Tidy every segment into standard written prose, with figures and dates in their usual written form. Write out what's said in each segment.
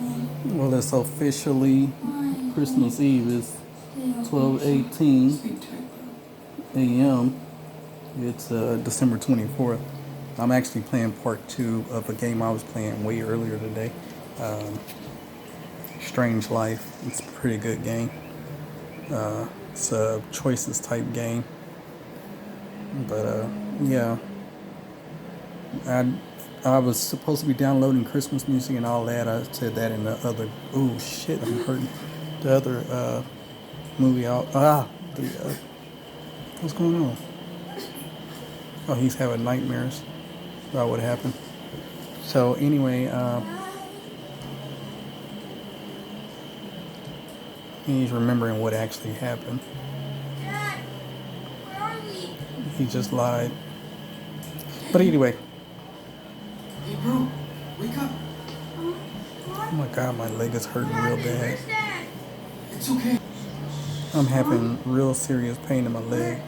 Well, it's officially Christmas Eve. It's 12:18 a.m. It's December 24th. I'm actually playing part two of a game I was playing way earlier today. Um, Strange Life. It's a pretty good game. It's a choices type game. But yeah, I I was supposed to be downloading Christmas music and all that. I said that in the other. Oh shit! I'm hurting. The other movie out. What's going on? Oh, he's having nightmares about what happened. So anyway, he's remembering what actually happened. Dad, where are we? He just lied. But anyway, Hey, bro, wake up. oh my god, my leg is hurting real bad. Where's Dad? It's okay. I'm having real serious pain in my leg.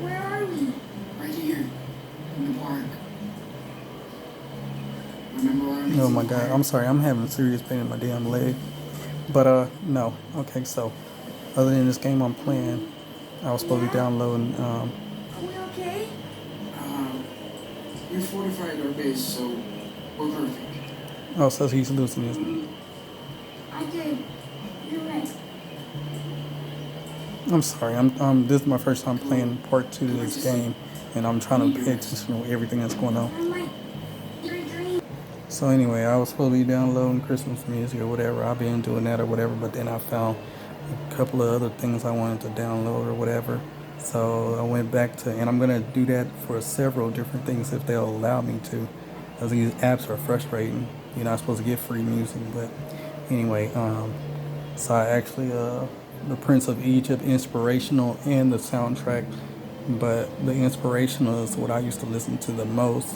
Where are we? Right here, in the park. Remember our amazing Oh my god, choir? I'm sorry, I'm having serious pain in my damn leg. But no. Okay, so other than this game I'm playing, I was supposed to be downloading Are we okay? We fortified our base, so we're perfect. oh, so he's losing his. I did. You're right. I'm sorry. This is my first time playing part two of this game, and I'm trying to pay attention to everything that's going on. I'm like, your dream. So anyway, I was supposed to be downloading Christmas music or whatever. I've been doing that or whatever, but then I found a couple of other things I wanted to download or whatever. So I went back to, and I'm gonna do that for several different things if they'll allow me to, because these apps are frustrating. You're not supposed to get free music, but anyway, so I actually the Prince of Egypt inspirational and the soundtrack, but the inspirational is what I used to listen to the most.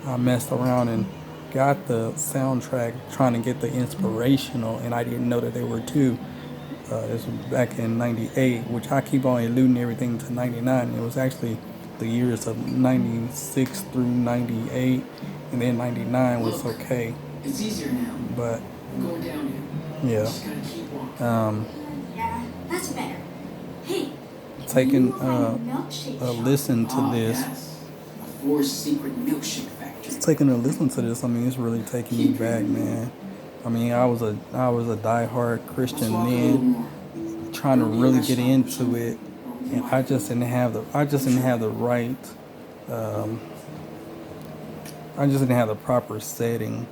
I messed around and got the soundtrack trying to get the inspirational, and I didn't know that there were two. This was back in '98, which I keep on eluding everything to '99. It was actually the years of '96 through '98, and then '99 was Look, okay. it's easier now. But I'm going down here. yeah, Just gotta keep walking. Yeah, that's better. Hey, taking you find a milkshake a shop. listen to this. Yes. A Force secret milkshake factory. Just taking a listen to this. I mean, it's really taking me back, man. I mean, I was a diehard Christian Let's walk a little then, more. trying to There'll be a really get restaurant or into something. it, Or we and might- I just didn't have the right. Um, I just didn't have the proper setting.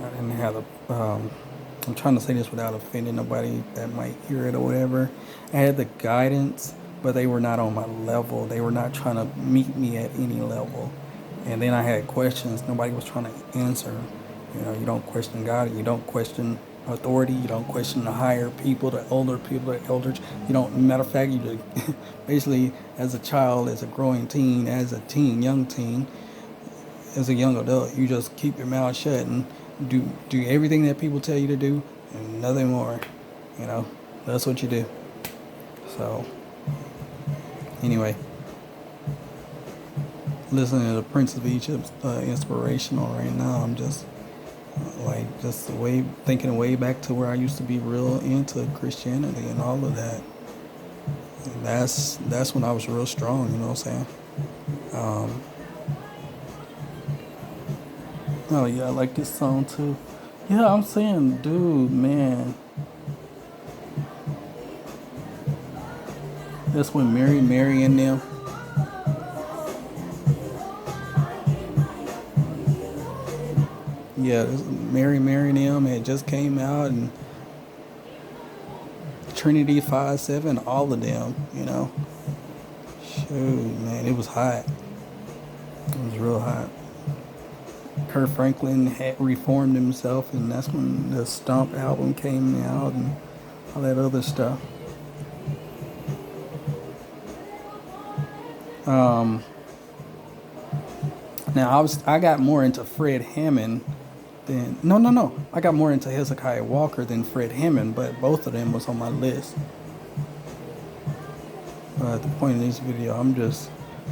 I didn't have the. I'm trying to say this without offending nobody that might hear it or whatever. I had the guidance, but they were not on my level. They were not trying to meet me at any level. And then I had questions. Nobody was trying to answer. You know, you don't question God. You don't question authority. You don't question the higher people, the older people, the elders. You don't. Matter of fact, you just, basically, as a child, as a growing teen, as a teen, young teen, as a young adult, you just keep your mouth shut and do everything that people tell you to do and nothing more. You know, that's what you do. So, anyway, listening to the Prince of Egypt inspirational right now. I'm just just way thinking way back to where I used to be real into Christianity and all of that. And that's when I was real strong. You know what I'm saying? Oh yeah, I like this song too. Yeah, I'm saying, dude, man. That's when Mary and them. Yeah, Mary and them had just came out, and Trinity 5-7, all of them, you know. Shoot, man, it was hot. It was real hot. Kurt Franklin had reformed himself, and that's when the Stomp album came out and all that other stuff. Now I got more into Fred Hammond than no. I got more into Hezekiah Walker than Fred Hammond, but both of them was on my list. At the point of this video, I'm just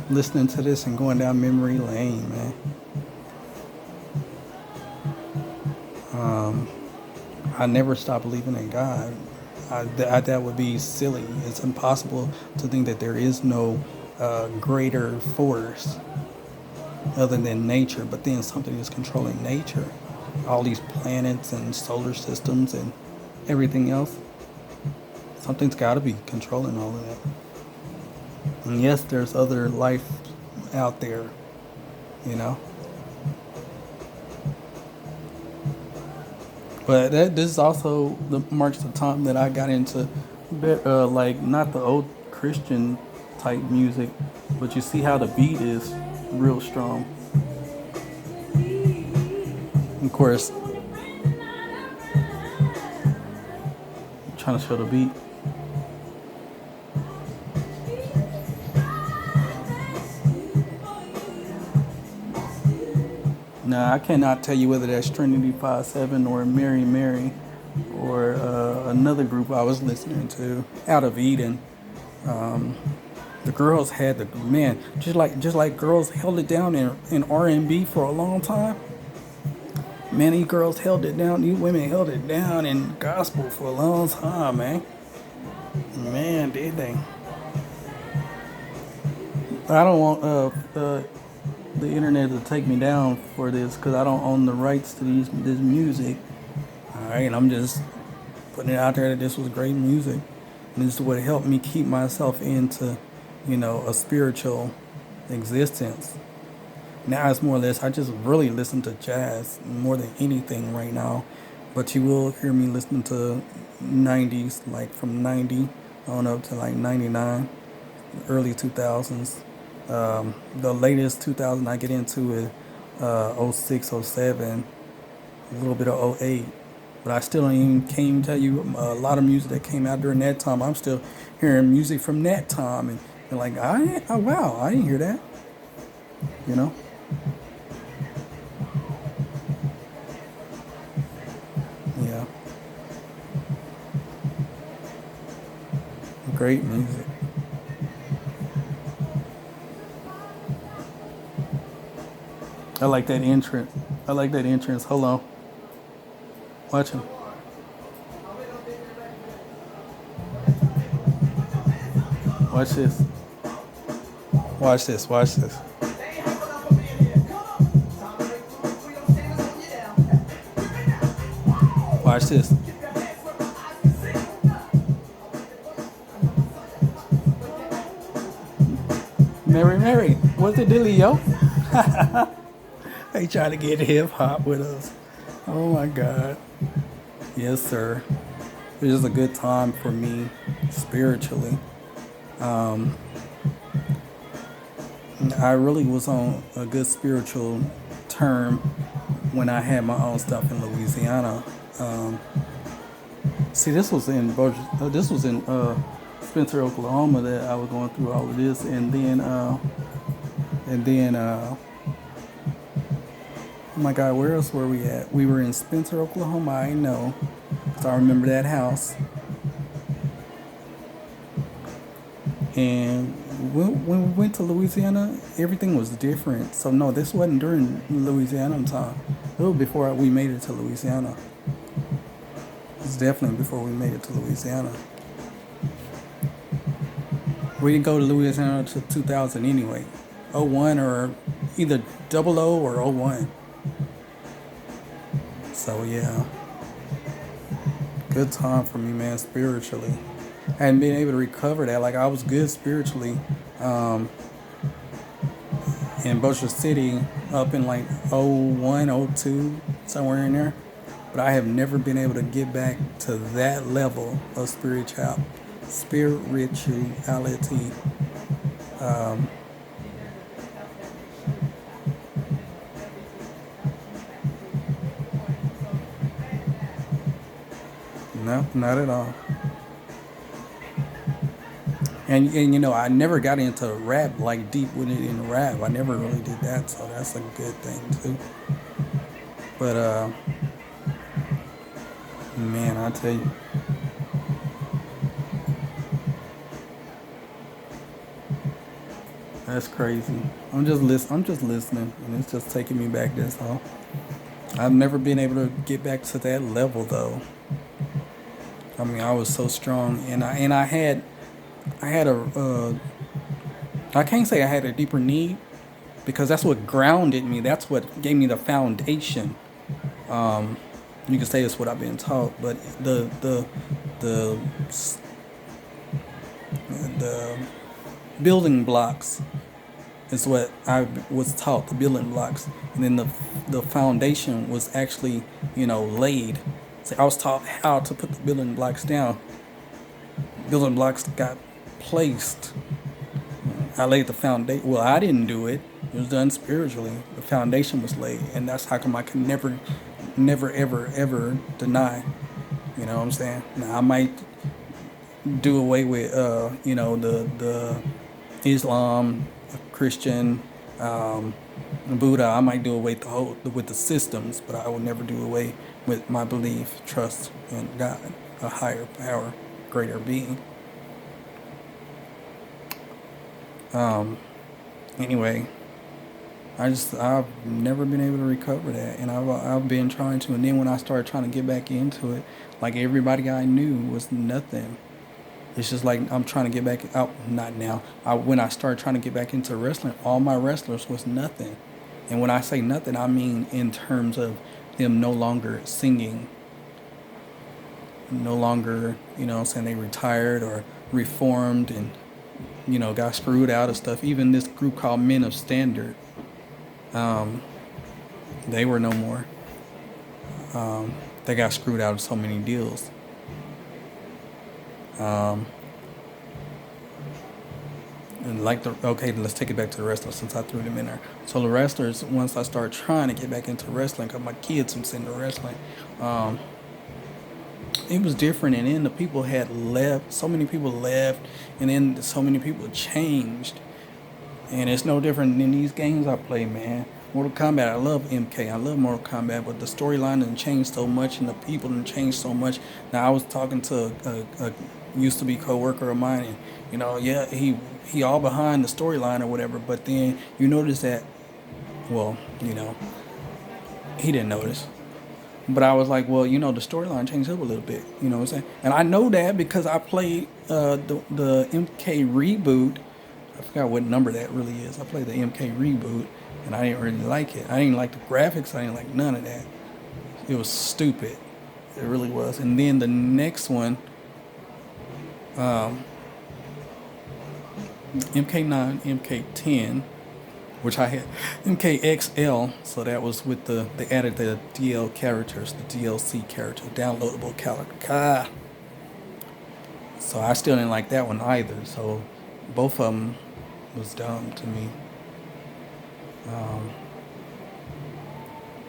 listening to this and going down memory lane, man. I never stopped believing in God. That would be silly. It's impossible to think that there is no greater force other than nature, but then something is controlling nature. All these planets and solar systems and everything else. Something's got to be controlling all of that. And yes, there's other life out there, you know. But this is also marks the time that I got into, like not the old Christian type music, but you see how the beat is real strong. Of course, I'm trying to show the beat. Now I cannot tell you whether that's Trinity 5-7 or Mary Mary or another group I was listening to out of Eden. The girls had the man just like girls held it down in R&B for a long time. Man, these girls held it down. These women held it down in gospel for a long time, man. Man, did they? I don't want the internet to take me down for this because I don't own the rights to this music. All right, and I'm just putting it out there that this was great music, and this is what helped me keep myself into, a spiritual existence. Now it's more or less I just really listen to jazz more than anything right now, but you will hear me listening to 90s, like from 90 on up to like 99, early 2000s. The latest 2000 I get into is 06, 07, a little bit of 08. But I still can't even tell you a lot of music that came out during that time. I'm still hearing music from that time. And like, wow, I didn't hear that. Yeah. Great music. I like that entrance. Hold on. Watch him. Watch this. Watch this. Watch this. Watch this. Mary, what's the dealio, yo? They try to get hip hop with us. Oh my God. Yes, sir. It was a good time for me spiritually. I really was on a good spiritual term when I had my own stuff in Louisiana. See, this was in Spencer, Oklahoma that I was going through all of this, and then oh my God, where else were we at? We were in Spencer, Oklahoma. I know, so I remember that house. And when we went to Louisiana, everything was different. So no, this wasn't during Louisiana time. It was before we made it to Louisiana. It was definitely before we made it to Louisiana. We didn't go to Louisiana until 2000 anyway. 01 or either 00 or 01. So yeah, good time for me, man, spiritually. I hadn't been able to recover that. Like, I was good spiritually in Bossier City up in like 01, 02, somewhere in there. But I have never been able to get back to that level of spirituality. No, not at all. And I never got into rap, like deep with it in rap. I never really did that, so that's a good thing too. But man, I tell you, that's crazy. I'm just listening, and it's just taking me back. That's all. I've never been able to get back to that level though. I mean, I was so strong, and I had I can't say I had a deeper need because that's what grounded me. That's what gave me the foundation. You can say it's what I've been taught, but the the building blocks is what I was taught. The building blocks, and then the foundation was actually laid. So I was taught how to put the building blocks down. Building blocks got placed. I laid the foundation. Well, I didn't do it. It was done spiritually. The foundation was laid, and that's how come I can never, ever deny. You know what I'm saying? Now I might do away with, the Islam, Christian, Buddha. I might do away with the systems, but I will never do away with my belief, trust in God, a higher power, greater being. Anyway, I've never been able to recover that, and I've been trying to, and then when I started trying to get back into it, like everybody I knew was nothing. It's just like I'm trying to get back out. Not now. When I started trying to get back into wrestling, all my wrestlers was nothing, and when I say nothing, I mean in terms of them no longer singing, no longer, saying they retired or reformed and got screwed out of stuff. Even this group called Men of Standard, they were no more. They got screwed out of so many deals. And let's take it back to the wrestlers since I threw them in there. So the wrestlers, once I started trying to get back into wrestling, because my kids was into wrestling, it was different, and then the people had left. So many people left, and then so many people changed. And it's no different than these games I play, man. Mortal Kombat, I love MK, I love Mortal Kombat, but the storyline didn't change so much, and the people didn't change so much. Now I was talking to a used to be coworker of mine, and he all behind the storyline or whatever. But then you notice that, well, he didn't notice. But I was like, well, the storyline changed up a little bit. You know what I'm saying? And I know that because I played the MK reboot. I forgot what number that really is. I played the MK reboot, and I didn't really like it. I didn't like the graphics. I didn't like none of that. It was stupid. It really was. And then the next one, MK9, MK10, which I had MKXL, so that was with they added the DL characters, the DLC character, downloadable character. So I still didn't like that one either. So both of them was dumb to me.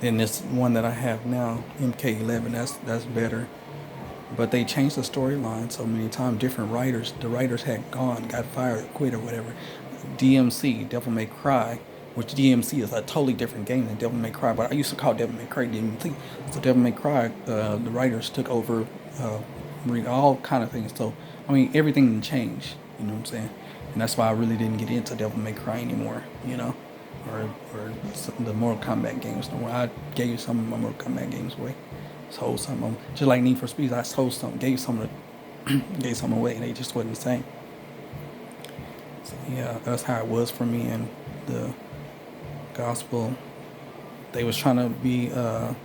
Then this one that I have now, MK11, that's better. But they changed the storyline so many times. Different writers. The writers had got fired, quit or whatever. DMC, Devil May Cry, which DMC is a totally different game than Devil May Cry. But I used to call Devil May Cry DMC. So Devil May Cry, the writers took over all kind of things. So, I mean, everything didn't change. You know what I'm saying? And that's why I really didn't get into Devil May Cry anymore, or the Mortal Kombat games no more. I gave some of my Mortal Kombat games away. Sold some of them. Just like Need for Speed, I sold some, gave some away, and they just wasn't the same. So yeah, that's how it was for me in the gospel. They was trying to be, on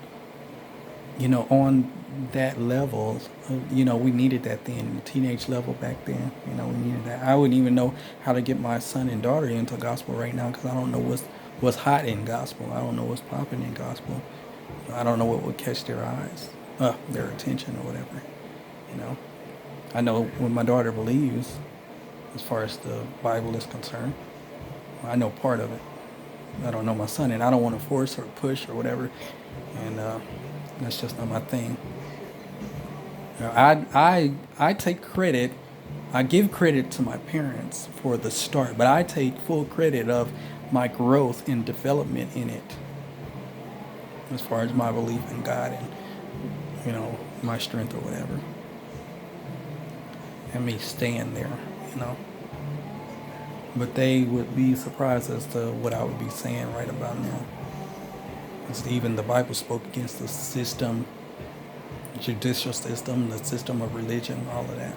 that level. We needed that then, the teenage level back then. We needed that. I wouldn't even know how to get my son and daughter into gospel right now because I don't know what's hot in gospel. I don't know what's popping in gospel. I don't know what would catch their eyes, their attention or whatever. I know what my daughter believes as far as the Bible is concerned. I know part of it. I don't know my son, and I don't want to force or push or whatever. And that's just not my thing. I take credit. I give credit to my parents for the start, but I take full credit of my growth and development in it. As far as my belief in God and, my strength or whatever. And me staying there, But they would be surprised as to what I would be saying right about now. Even the Bible spoke against the system, judicial system, the system of religion, all of that.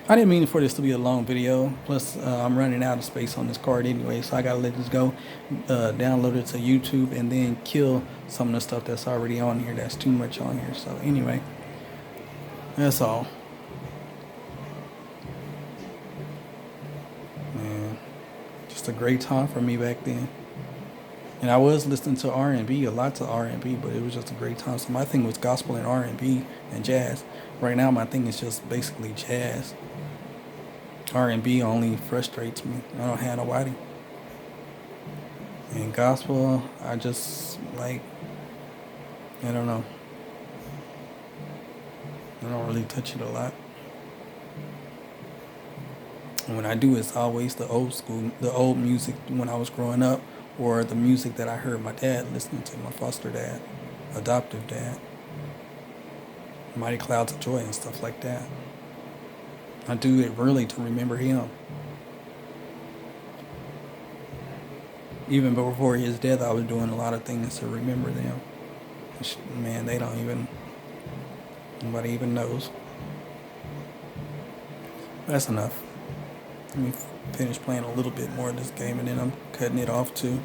I didn't mean for this to be a long video. Plus, I'm running out of space on this card anyway, so I gotta let this go. Download it to YouTube and then kill some of the stuff that's already on here. That's too much on here. So anyway, that's all. Man, just a great time for me back then. And I was listening to R&B, a lot of R&B, but it was just a great time. So my thing was gospel and R&B and jazz. Right now, my thing is just basically jazz. R&B only frustrates me. I don't have nobody. And gospel, I just like, I don't know. I don't really touch it a lot. And when I do, it's always the old school, the old music when I was growing up, or the music that I heard my dad listening to, my foster dad, adoptive dad, Mighty Clouds of Joy and stuff like that. I do it really to remember him. Even before his death, I was doing a lot of things to remember them. Man, they don't even, nobody even knows. That's enough. Let me finish playing a little bit more of this game and then I'm cutting it off too.